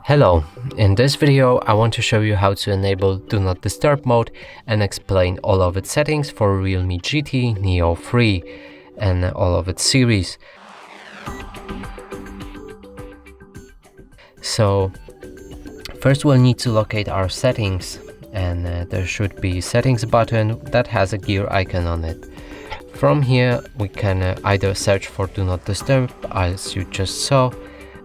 Hello, in this video I want to show you how to enable Do Not Disturb mode and explain all of its settings for Realme GT Neo 3 and all of its series. So first we'll need to locate our settings, and there should be settings button that has a gear icon on it. From here we can either search for Do Not Disturb as you just saw.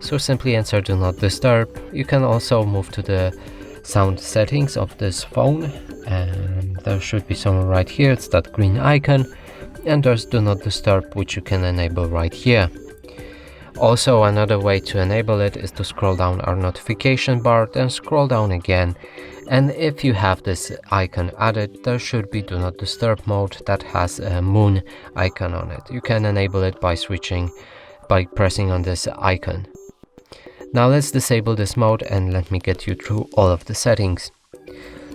So simply enter Do Not Disturb. You can also move to the sound settings of this phone, and there should be somewhere right here. It's that green icon, and there's Do Not Disturb, which you can enable right here. Also, another way to enable it is to scroll down our notification bar, then scroll down again, and if you have this icon added, there should be Do Not Disturb mode that has a moon icon on it. You can enable it by pressing on this icon. Now let's disable this mode and let me get you through all of the settings.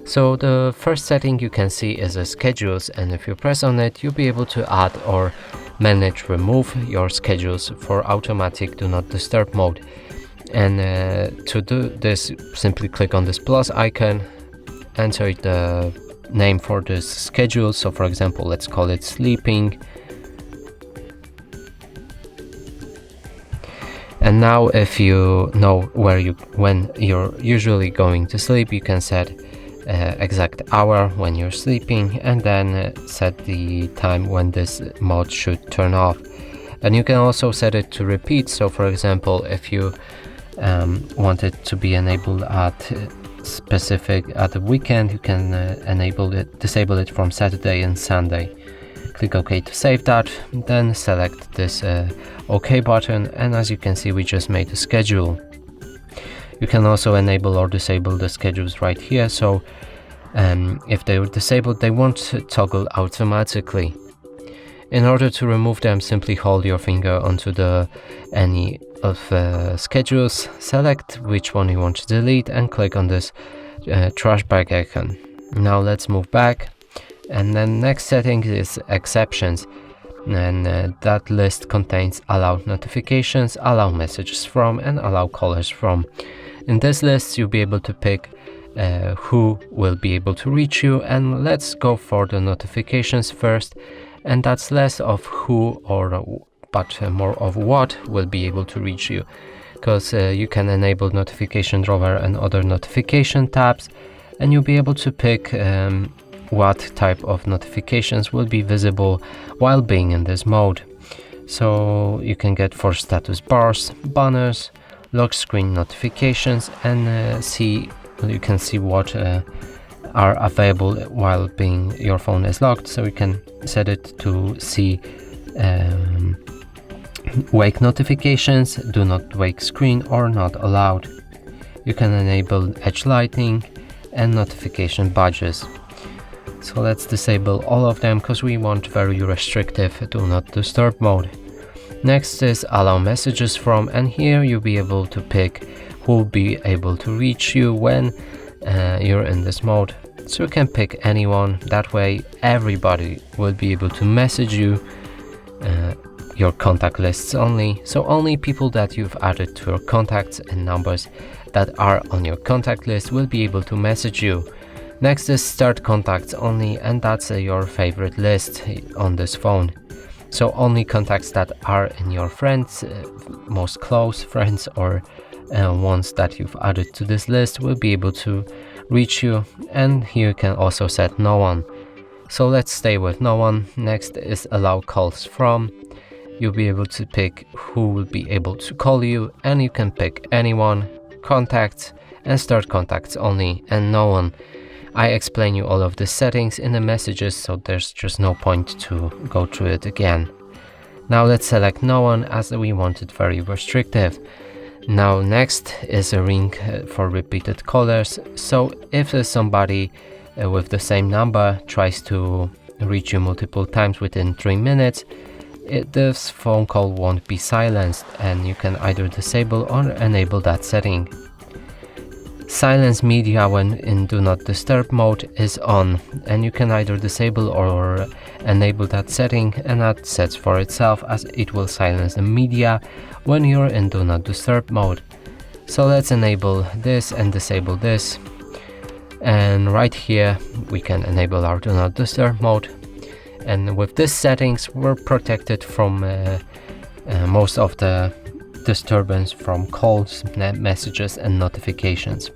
So the first setting you can see is the schedules, and if you press on it, you'll be able to add or remove your schedules for automatic Do Not Disturb mode. And to do this, simply click on this plus icon, enter the name for this schedule. So for example, let's call it sleeping. And now if you know when you're usually going to sleep, you can set exact hour when you're sleeping, and then set the time when this mode should turn off. And you can also set it to repeat. So for example, if you want it to be enabled at the weekend, you can disable it from Saturday and Sunday. Click OK to save that, then select this OK button, and as you can see, we just made a schedule. You can also enable or disable the schedules right here. So if they were disabled, they won't toggle automatically. In order to remove them, simply hold your finger onto any of schedules, select which one you want to delete, and click on this trash bag icon. Now let's move back. And then next setting is exceptions, and that list contains allow notifications, allow messages from, and allow callers from. In this list you'll be able to pick who will be able to reach you, and let's go for the notifications first, and that's less of who but more of what will be able to reach you, because you can enable notification drawer and other notification tabs, and you'll be able to pick what type of notifications will be visible while being in this mode. So you can get for status bars, banners, lock screen notifications, and you can see what are available while your phone is locked. So you can set it to see wake notifications, do not wake screen, or not allowed. You can enable edge lighting and notification badges. So let's disable all of them because we want very restrictive Do Not Disturb mode. Next is allow messages from, and here you'll be able to pick who will be able to reach you when you're in this mode. So you can pick anyone, that way everybody will be able to message you, your contact lists only. So only people that you've added to your contacts and numbers that are on your contact list will be able to message you. Next is start contacts only, and that's your favorite list on this phone. So only contacts that are in your friends, most close friends, or ones that you've added to this list will be able to reach you. And here you can also set no one. So let's stay with no one. Next is allow calls from. You'll be able to pick who will be able to call you, and you can pick anyone, contacts, and start contacts only, and no one. I explain you all of the settings in the messages, so there's just no point to go through it again. Now let's select no one, as we want it very restrictive. Now next is a ring for repeated callers. So if somebody with the same number tries to reach you multiple times within 3 minutes, this phone call won't be silenced, and you can either disable or enable that setting. Silence media when in Do Not Disturb mode is on, and you can either disable or enable that setting, and that sets for itself as it will silence the media when you're in Do Not Disturb mode. So let's enable this and disable this, and right here we can enable our do not disturb mode, and with these settings we're protected from most of the disturbance from calls, messages and notifications.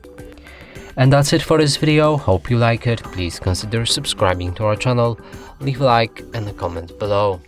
And that's it for this video. Hope you like it. Please consider subscribing to our channel, leave a like and a comment below.